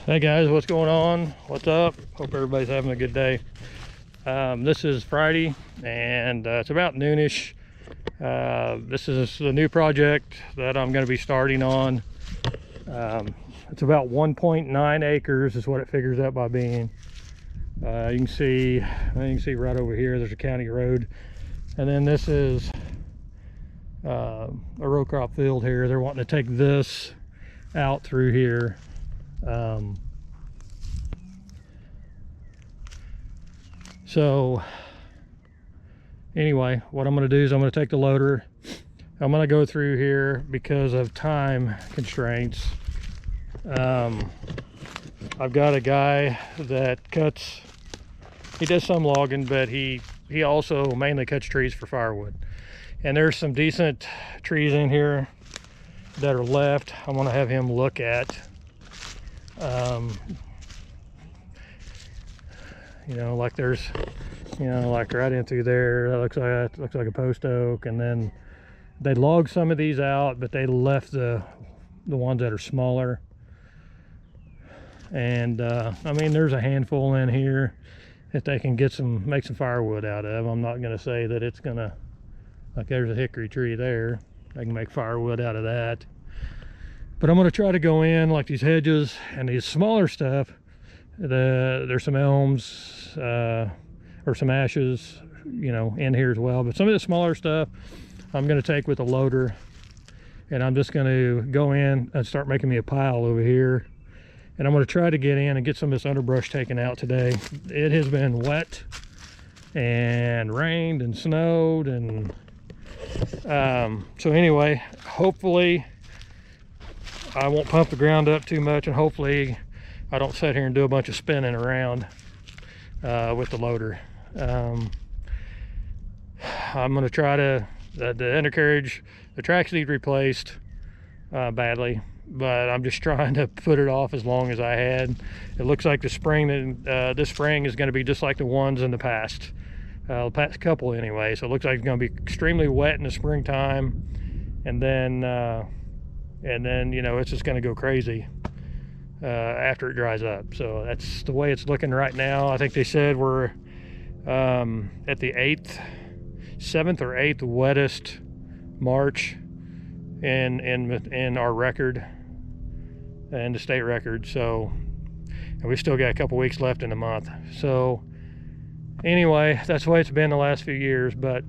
Hey guys, what's going on? What's up? Hope everybody's having a good day. This is Friday and it's about noonish. This is the new project that I'm going to be starting on. It's about 1.9 acres is what it figures out by being. You can see right over here there's a county road, and then this is a row crop field here. They're wanting to take this out through here. So anyway, what I'm going to do is I'm going to take the loader. I'm going to go through here because of time constraints. I've got a guy that cuts, he does some logging, but he also mainly cuts trees for firewood. And there's some decent trees in here that are left. I want to have him look at. You know, like there's, you know, like right in through there, that looks like a post oak. And then they logged some of these out, but they left the ones that are smaller. And I mean, there's a handful in here that they can make some firewood out of. I'm not going to say that it's gonna, like there's a hickory tree there, I can make firewood out of that. But I'm going to try to go in like these hedges and these smaller stuff. There's some elms or some ashes, you know, in here as well. But some of the smaller stuff I'm going to take with a loader, and I'm just going to go in and start making me a pile over here. And I'm going to try to get in and get some of this underbrush taken out today. It has been wet and rained and snowed, and so anyway, hopefully I won't pump the ground up too much, and hopefully I don't sit here and do a bunch of spinning around with the loader. I'm going to try to, the undercarriage, the tracks need replaced badly, but I'm just trying to put it off as long as I had. It looks like the spring, this spring is going to be just like the ones in the past couple anyway. So it looks like it's going to be extremely wet in the springtime, and then you know, it's just going to go crazy after it dries up. So that's the way it's looking right now. I think they said we're at the 7th or 8th wettest March in our record, and the state record. So, and we still got a couple weeks left in the month. So anyway, that's the way it's been the last few years. But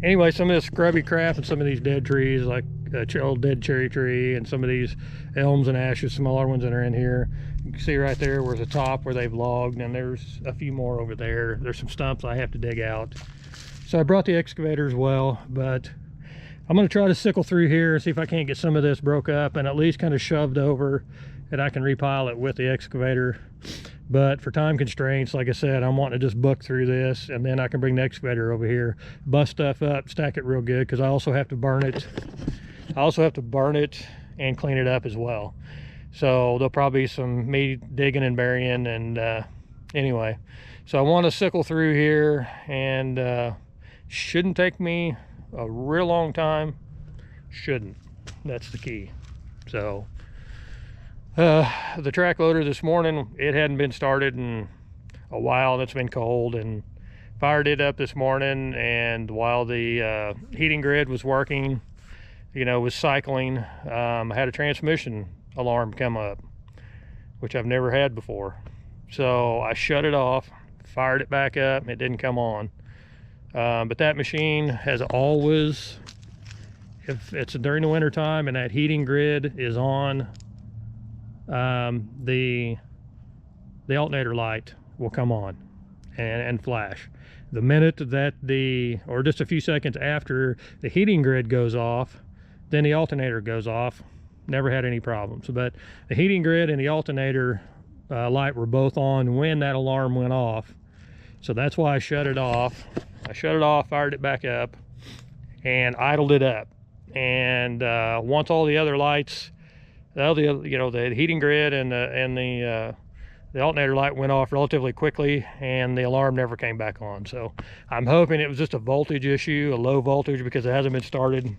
anyway, some of this scrubby crap and some of these dead trees, like a old dead cherry tree, and some of these elms and ashes, smaller ones that are in here. You can see right there where's the top where they've logged, and there's a few more over there. There's some stumps I have to dig out. So I brought the excavator as well, but I'm going to try to sickle through here and see if I can't get some of this broke up and at least kind of shoved over, and I can repile it with the excavator. But for time constraints, like I said, I'm wanting to just book through this, and then I can bring the excavator over here, bust stuff up, stack it real good, because I also have to burn it. I also have to burn it and clean it up as well. So there'll probably be some me digging and burying, and anyway. So I want to sickle through here, and shouldn't take me a real long time. Shouldn't. That's the key. So the track loader this morning, it hadn't been started in a while. It's been cold, and fired it up this morning, and while the heating grid was working, you know, was cycling, I had a transmission alarm come up, which I've never had before. So I shut it off, fired it back up, and it didn't come on. But that machine has always, if it's during the winter time and that heating grid is on, the alternator light will come on and flash. The minute that or just a few seconds after the heating grid goes off, then the alternator goes off. Never had any problems. But the heating grid and the alternator light were both on when that alarm went off. So that's why I shut it off. I shut it off, fired it back up, and idled it up. And once all the other lights, you know, the heating grid and the alternator light went off relatively quickly, and the alarm never came back on. So I'm hoping it was just a voltage issue, a low voltage, because it hasn't been started,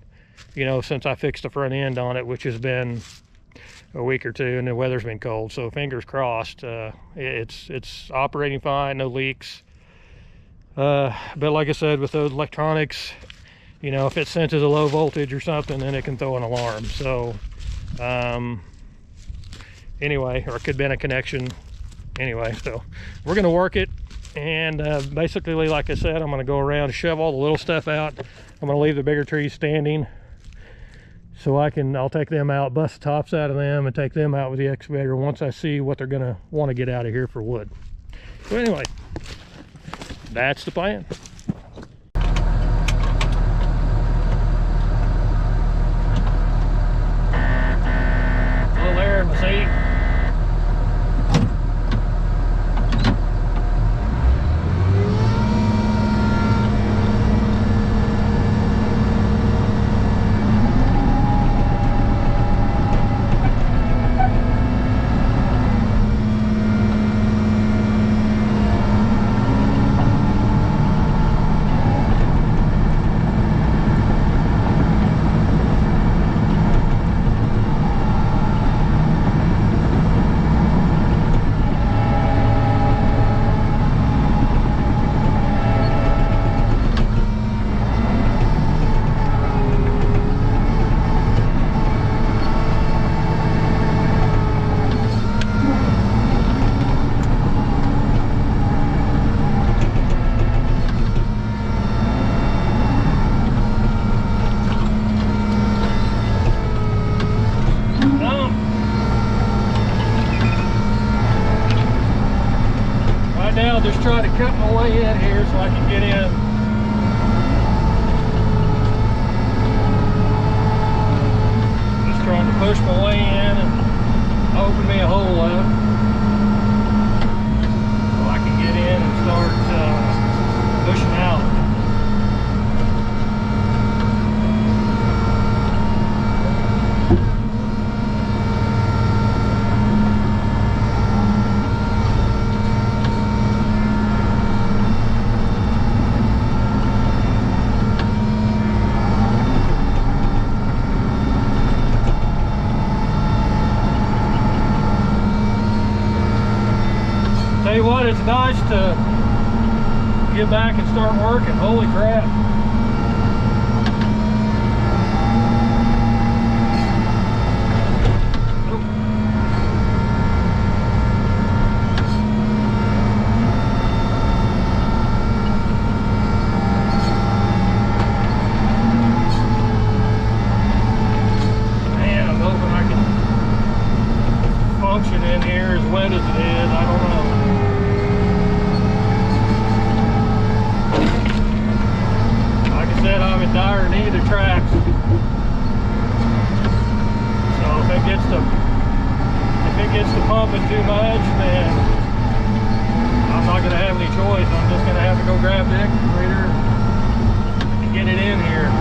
you know, since I fixed the front end on it, which has been a week or two, and the weather's been cold, so fingers crossed. It's operating fine, no leaks. But like I said, with those electronics, you know, if it senses a low voltage or something, then it can throw an alarm. So anyway, or it could have been a connection. Anyway, so we're going to work it, and basically, like I said, I'm going to go around and shove all the little stuff out. I'm going to leave the bigger trees standing, so I'll take them out, bust the tops out of them, and take them out with the excavator once I see what they're going to want to get out of here for wood. So anyway, that's the plan. A little air in the seat. Now just try to cut my way in here so I can get in. Just trying to push my way in and open me a hole up so I can get in and start pushing out. Tell you what, it's nice to get back and start working. Holy crap. Man, I'm hoping I can function in here as wet as it is. I don't know. I'm in dire need of tracks, so if it gets to pumping too much, then I'm not going to have any choice. I'm just going to have to go grab the excavator and get it in here.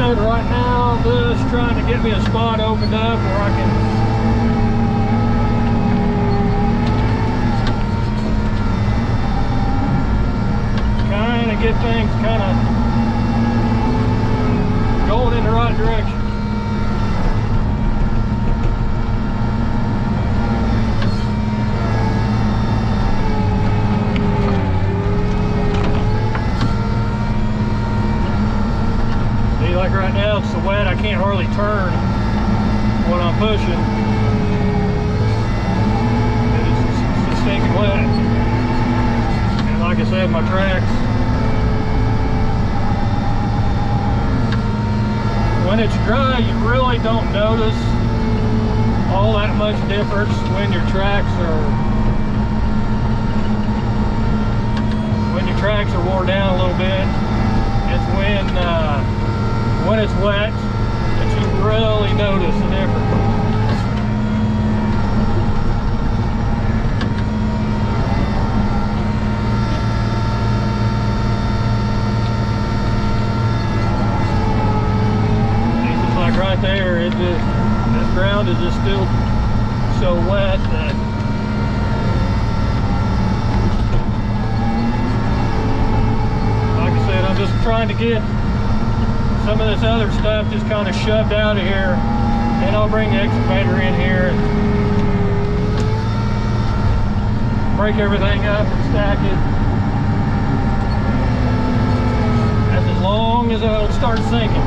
Right now, I'm just trying to get me a spot opened up where I can kind of get things kind of going in the right direction. Like right now it's so wet I can't hardly turn when I'm pushing. It's stinking wet. And like I said, my tracks, when it's dry you really don't notice all that much difference when your tracks are wore down a little bit. It's when it's wet that you really notice the difference. this ground is just still so wet that like I said, I'm just trying to get some of this other stuff just kind of shoved out of here, and I'll bring the excavator in here and break everything up and stack it. That's as long as it'll start sinking.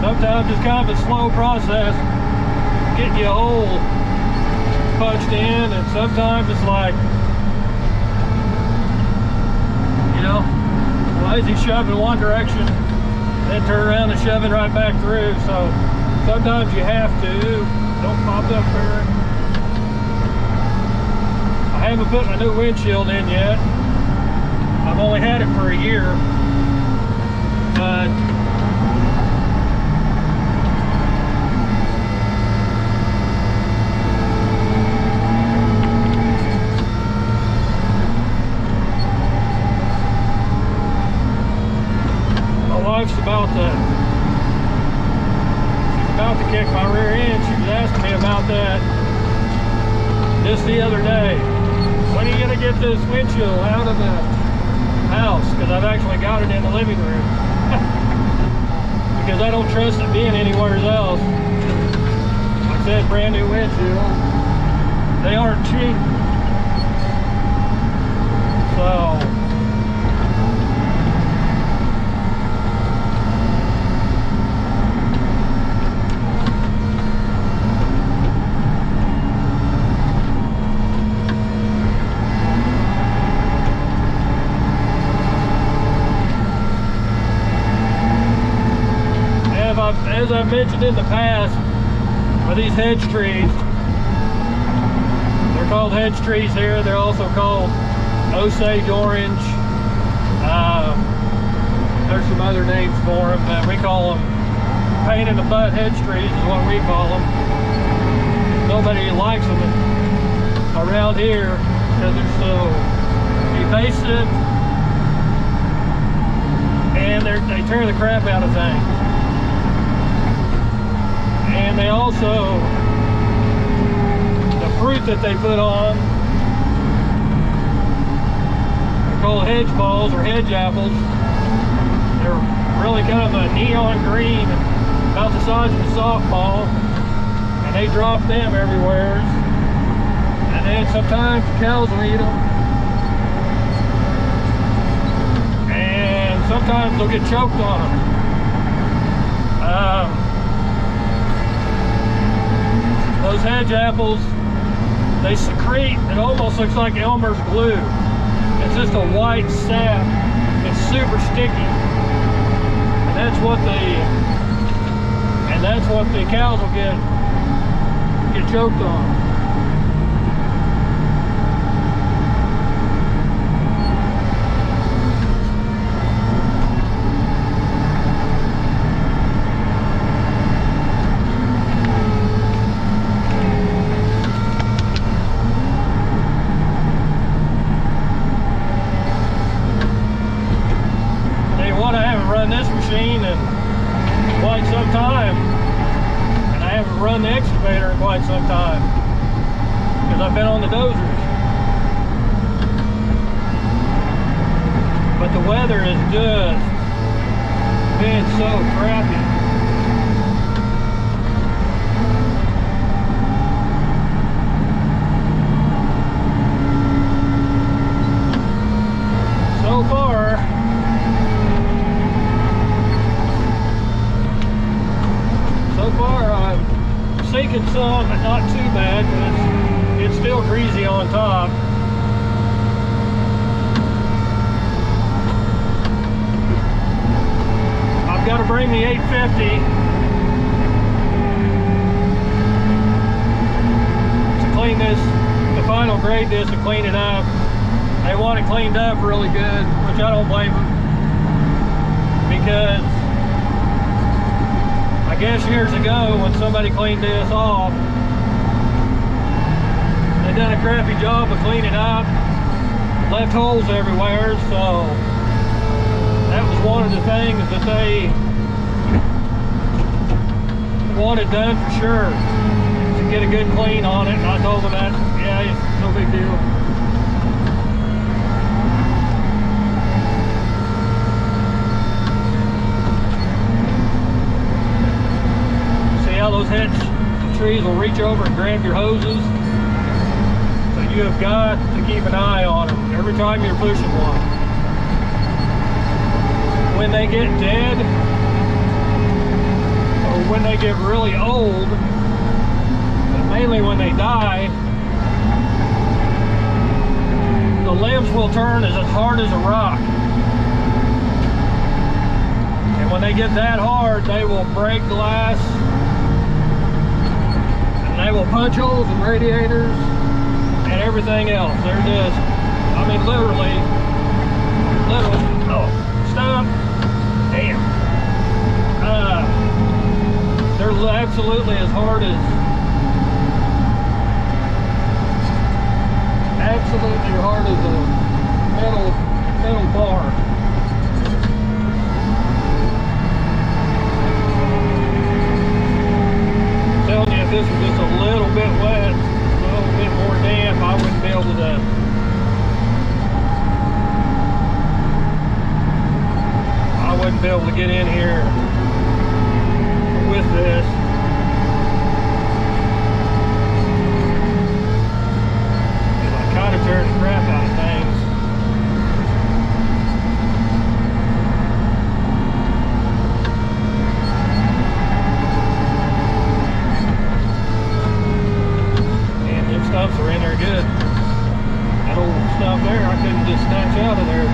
Sometimes it's kind of a slow process getting your hole punched in, and sometimes it's like, you know, lazy shove in one direction, then turn around and shove it right back through. So sometimes you have to. Don't pop up here. I haven't put my new windshield in yet. I've only had it for a year, but wife's about to kick my rear end. She was asking me about that just the other day. When are you gonna get this windshield out of the house? Because I've actually got it in the living room. Because I don't trust it being anywhere else. Like I said, brand new windshield. They aren't cheap. So as I've mentioned in the past, are these hedge trees. They're called hedge trees here. They're also called Osage orange. There's some other names for them, but we call them pain in the butt hedge trees is what we call them. Nobody likes them around here because they're so evasive and they tear the crap out of things. And they also, the fruit that they put on, they're called hedge balls or hedge apples. They're really kind of a neon green, about the size of a softball, and they drop them everywhere. And then sometimes the cows will eat them, and sometimes they'll get choked on them. Those hedge apples, they secrete, it almost looks like Elmer's glue. It's just a white sap. It's super sticky. And that's what the cows will get choked on. This machine in quite some time, and I haven't run the excavator in quite some time because I've been on the dozers. But the weather is just been so crappy. So far, I'm sinking some, but not too bad, but it's still greasy on top. I've got to bring the 850 to clean this, to final grade this and clean it up. They want it cleaned up really good, which I don't blame them, because I guess years ago when somebody cleaned this off, they done a crappy job of cleaning up, left holes everywhere, so that was one of the things that they wanted done for sure, to get a good clean on it. And I told them that, yeah, it's no big deal. See how those hedge trees will reach over and grab your hoses? So you have got to keep an eye on them every time you're pushing one. When they get dead, or when they get really old, but mainly when they die, the limbs will turn as hard as a rock. And when they get that hard, they will break glass, and they will punch holes in radiators and everything else. They're just, I mean, literally, oh, stop. Damn. They're absolutely as hard as, a metal bar. I'm telling you, if this was just a little bit wet, a little bit more damp, I wouldn't be able to. I wouldn't be able to get in here with this. I kind of tear the crap out of things. And them stuffs are in there good. That old stuff there, I couldn't just snatch out of there.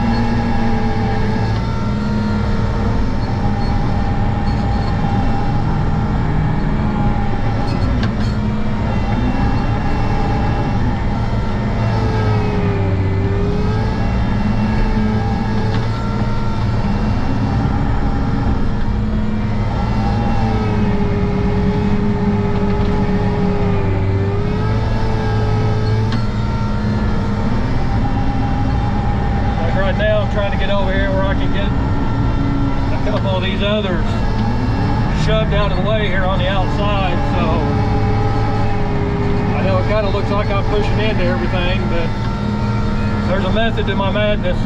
Trying to get over here where I can get a couple of these others shoved out of the way here on the outside. So I know it kind of looks like I'm pushing into everything, but there's a method to my madness.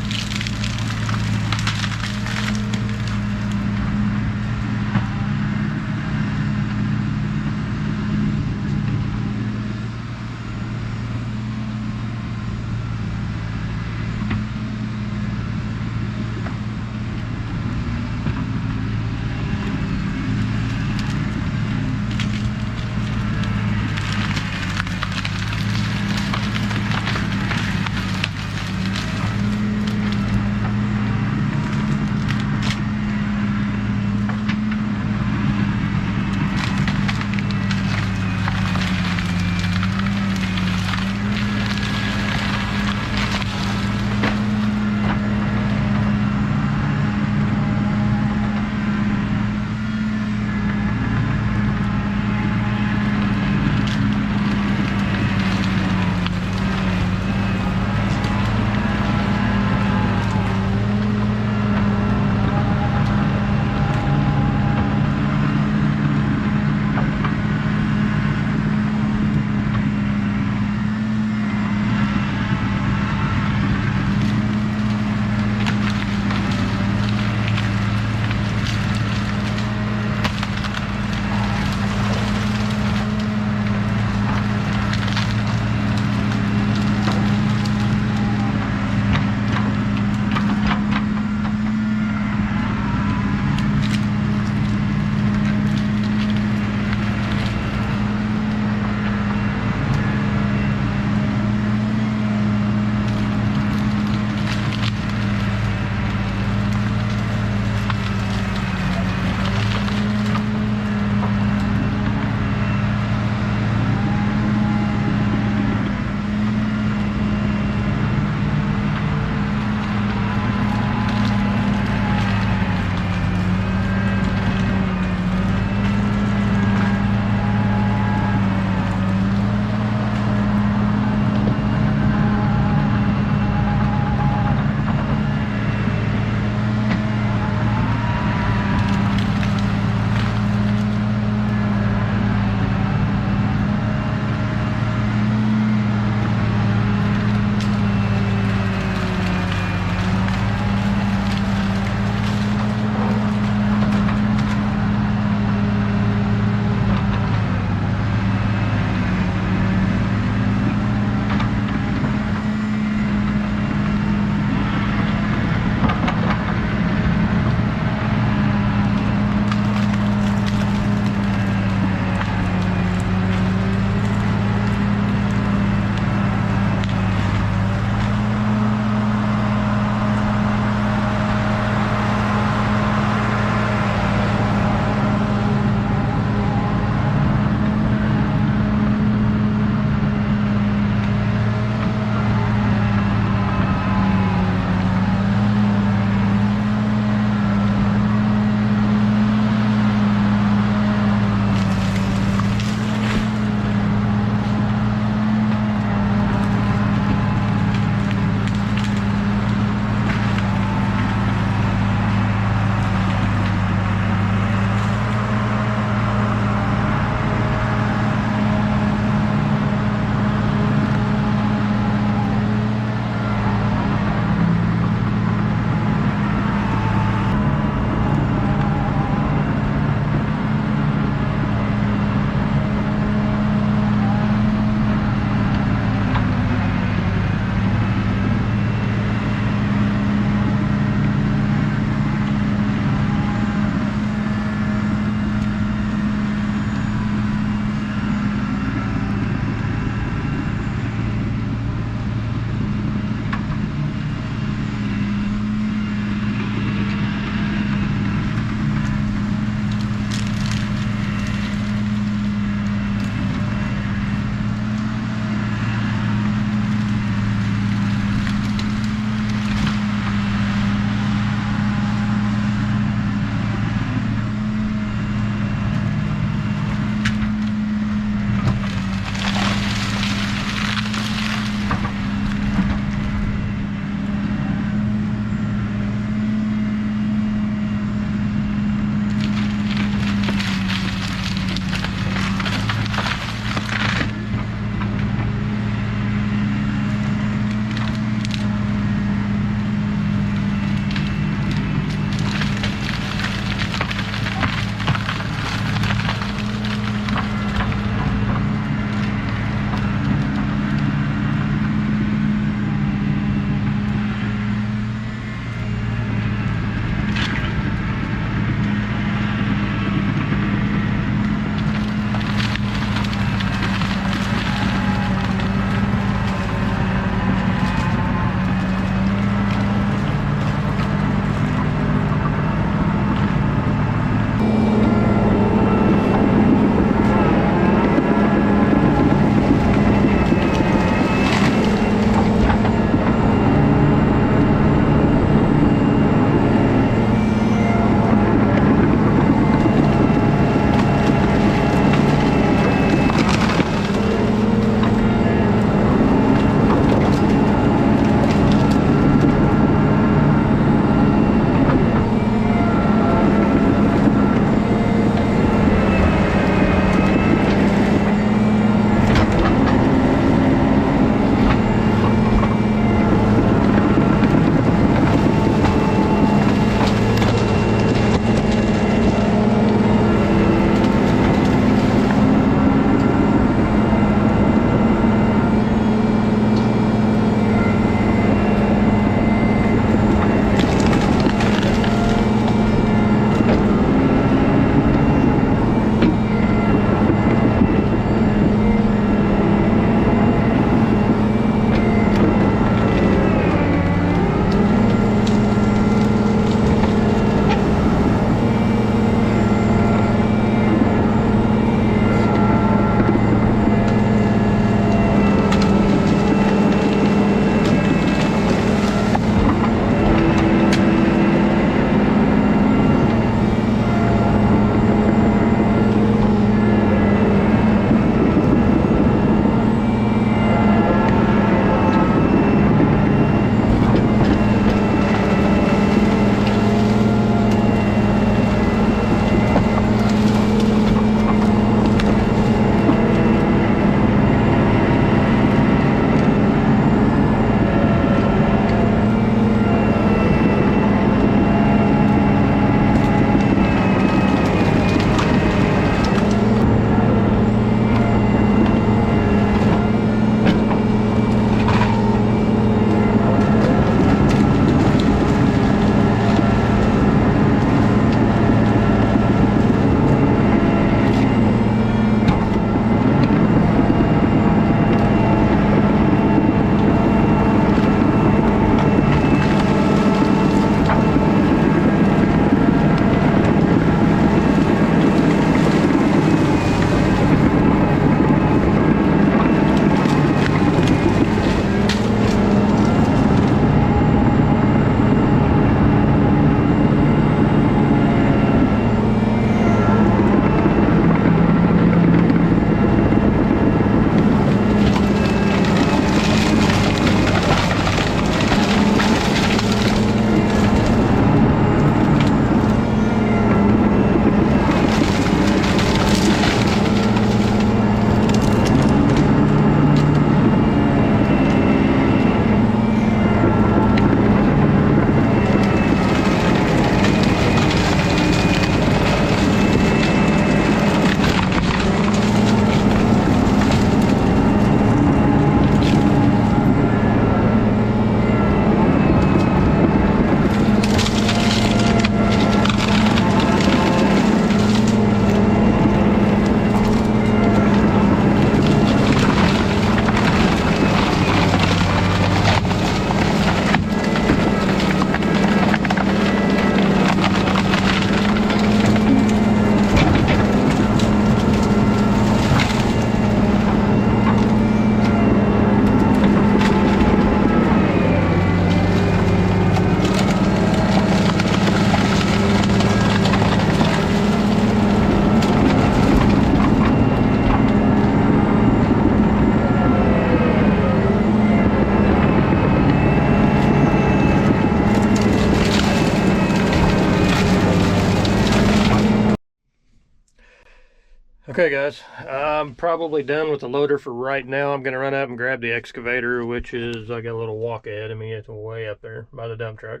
Okay guys, I'm probably done with the loader for right now. I'm gonna run up and grab the excavator, which is, I got a little walk ahead of me. It's way up there by the dump truck.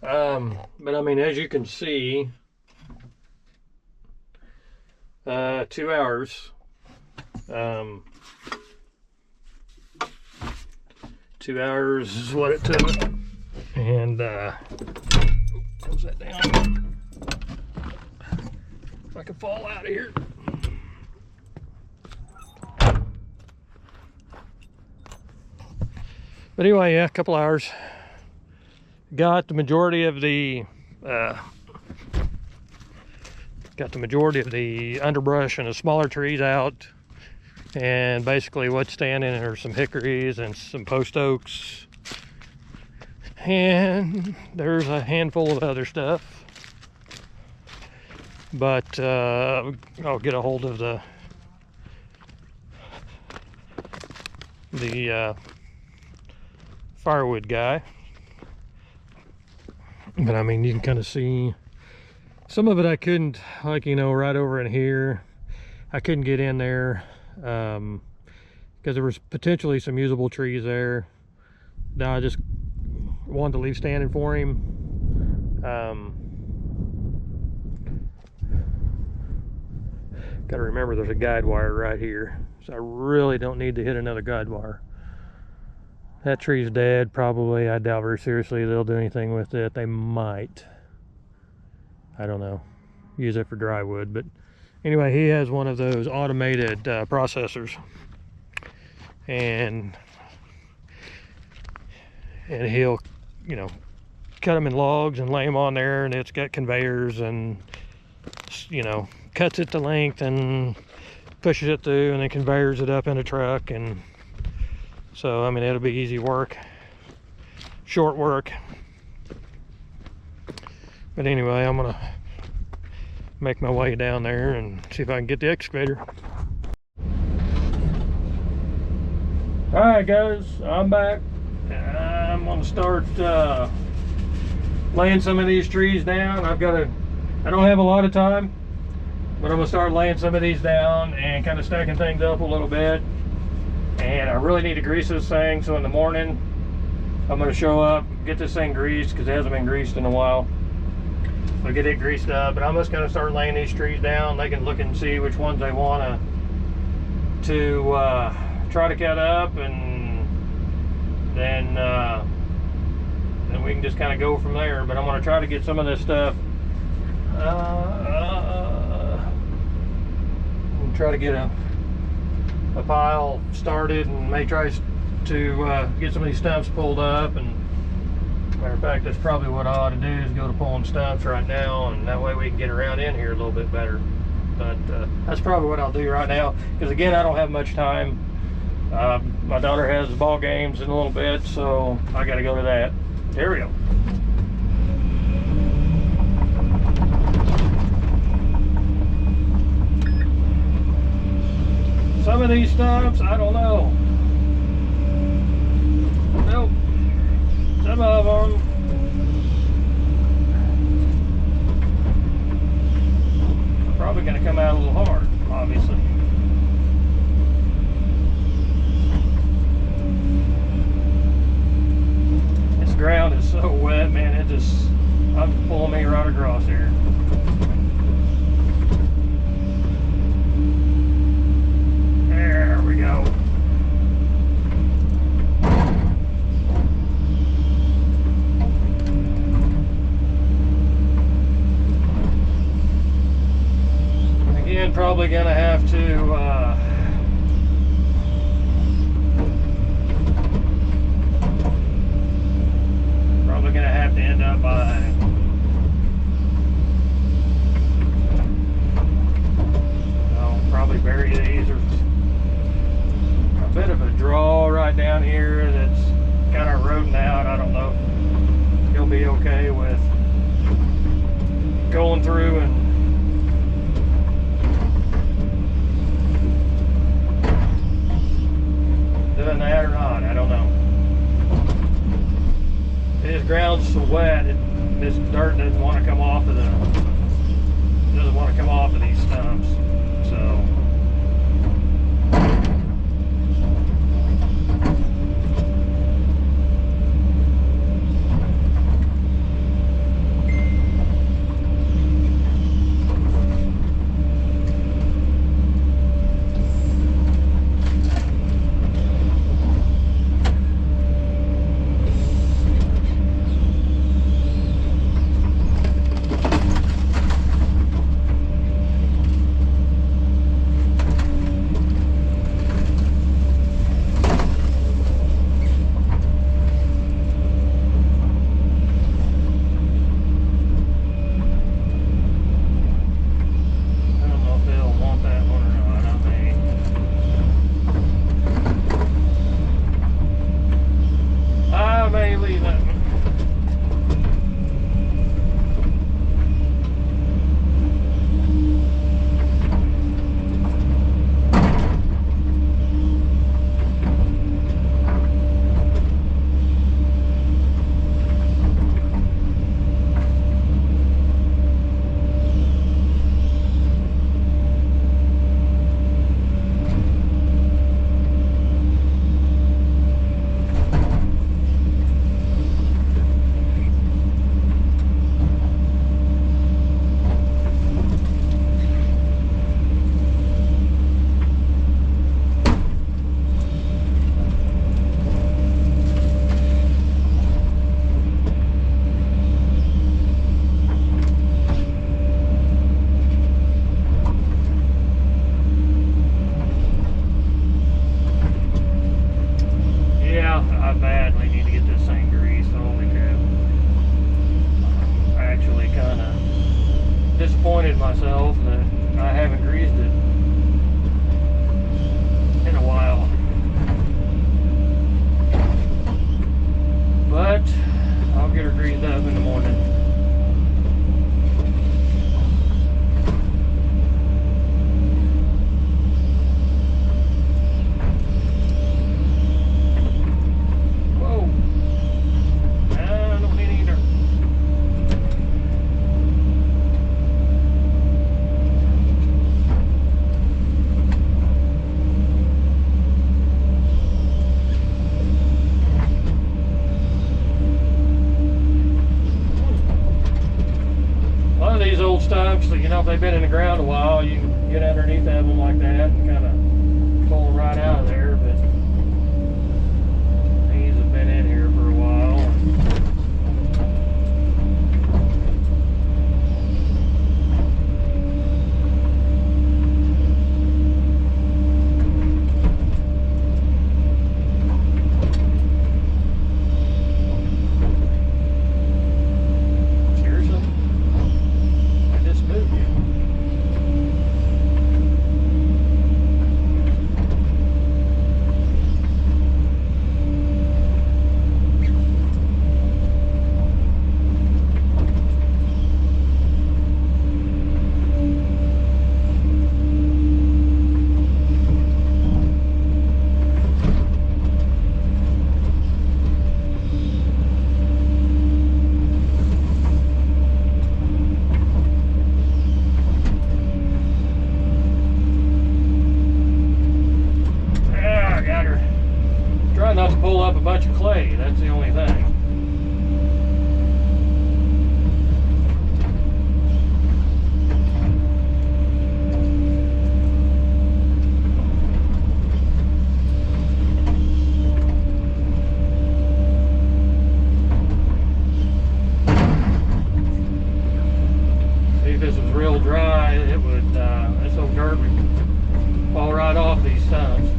But I mean, as you can see, 2 hours. 2 hours is what it took. And close that down. If I can fall out of here. But anyway, yeah, a couple hours. Got the majority of the underbrush and the smaller trees out, and basically what's standing are some hickories and some post oaks, and there's a handful of other stuff. But I'll get a hold of the firewood guy. But I mean, you can kind of see some of it. I couldn't, like, you know, right over in here, I couldn't get in there because there was potentially some usable trees there. Now I just wanted to leave standing for him. Got to remember there's a guide wire right here, so I really don't need to hit another guide wire. That tree's dead, probably. I doubt very seriously they'll do anything with it. They might, I don't know, use it for dry wood. But anyway, he has one of those automated processors, and he'll, you know, cut them in logs and lay them on there, and it's got conveyors, and, you know, cuts it to length and pushes it through, and then conveyors it up in a truck. And so, I mean, it'll be easy work, short work. But anyway, I'm gonna make my way down there and see if I can get the excavator. All right, guys, I'm back. I'm gonna start laying some of these trees down. I don't have a lot of time, but I'm gonna start laying some of these down and kind of stacking things up a little bit. And I really need to grease this thing, so in the morning I'm going to show up, get this thing greased, because it hasn't been greased in a while. So get it greased up, but I'm just going to start laying these trees down. They can look and see which ones they want to try to cut up, and then we can just kind of go from there. But I'm going to try to get some of this stuff, try to get a pile started, and may try to get some of these stumps pulled up. And matter of fact, that's probably what I ought to do, is go to pulling stumps right now, and that way we can get around in here a little bit better. But that's probably what I'll do right now, because again, I don't have much time. My daughter has ball games in a little bit, so I got to go to that. There we go. Some of these stumps, I don't know. Nope. Some of them. Probably going to come out a little hard, obviously. This ground is so wet, man. It just, I'm pulling me right across here. There we go. Again, probably gonna have to end up by probably bury these, or a bit of a draw right down here that's kind of eroding out. I don't know if he'll be okay with going through and doing that or not. I don't know. This ground's so wet, this dirt doesn't want to come off of these stumps. So badly need to get this thing greased. Holy crap. I actually kind of disappointed myself that I haven't greased it in a while. But I'll get her greased up in the morning. These old stumps, you know, if they've been in the ground a while, you can get underneath of them like that and kind of pull them right out of there. But these have been in here for a while. Not to pull up a bunch of clay, that's the only thing. See, if this was real dry, it would, this old dirt would fall right off these stumps.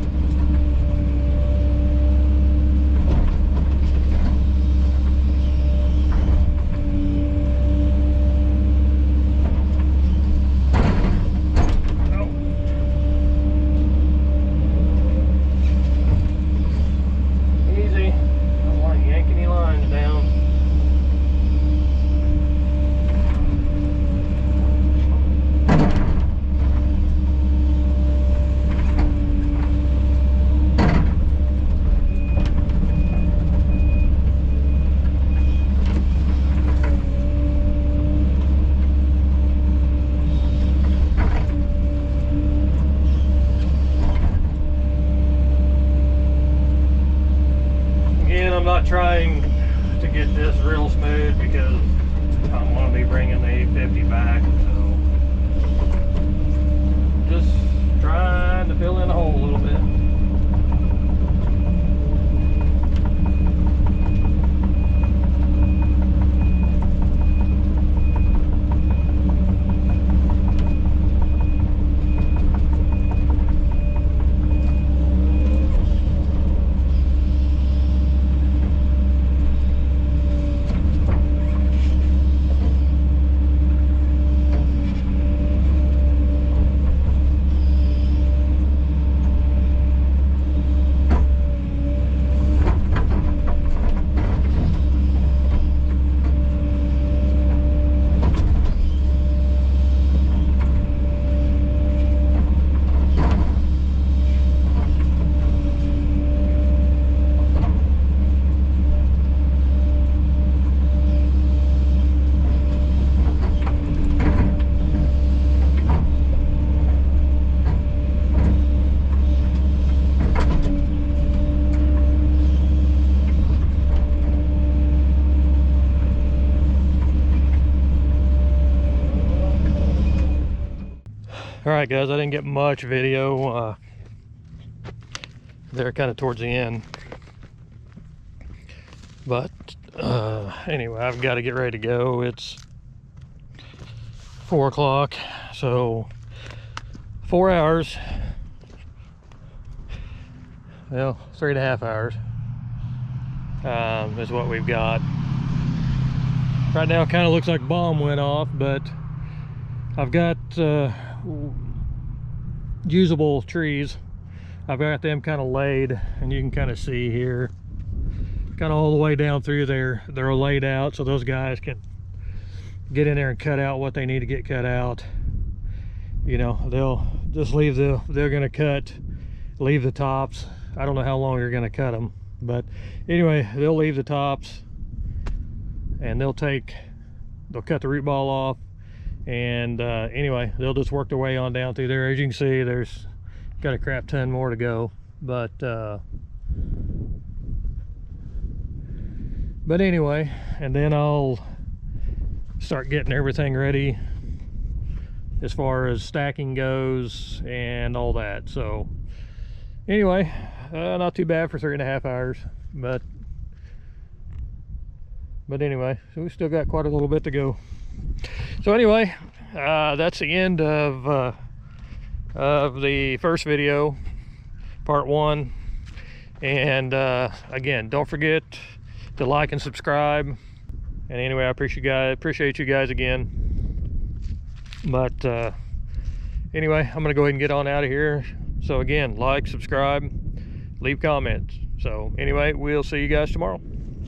I'm not trying to get this real smooth because I'm going to be bringing the 850 back, so just trying to fill in the hole a little bit. All right, guys, I didn't get much video there kind of towards the end. But anyway, I've got to get ready to go. It's 4 o'clock, so 4 hours. Well, 3.5 hours. is what we've got. Right now it kind of looks like bomb went off, but I've got usable trees. I've got them kind of laid, and you can kind of see here, kind of all the way down through there, they're laid out so those guys can get in there and cut out what they need to get cut out. You know, they'll just leave they're gonna leave the tops. I don't know how long you're gonna cut them, but anyway, they'll leave the tops, and they'll cut the root ball off, and anyway, they'll just work their way on down through there. As you can see, there's got a crap ton more to go, but anyway, and then I'll start getting everything ready as far as stacking goes and all that. So anyway, not too bad for 3.5 hours, but anyway, so we still got quite a little bit to go. So anyway, that's the end of the first video, part 1. And again, don't forget to like and subscribe. And anyway, I appreciate you guys again. But anyway, I'm gonna go ahead and get on out of here. So again, like, subscribe, leave comments. So anyway, we'll see you guys tomorrow.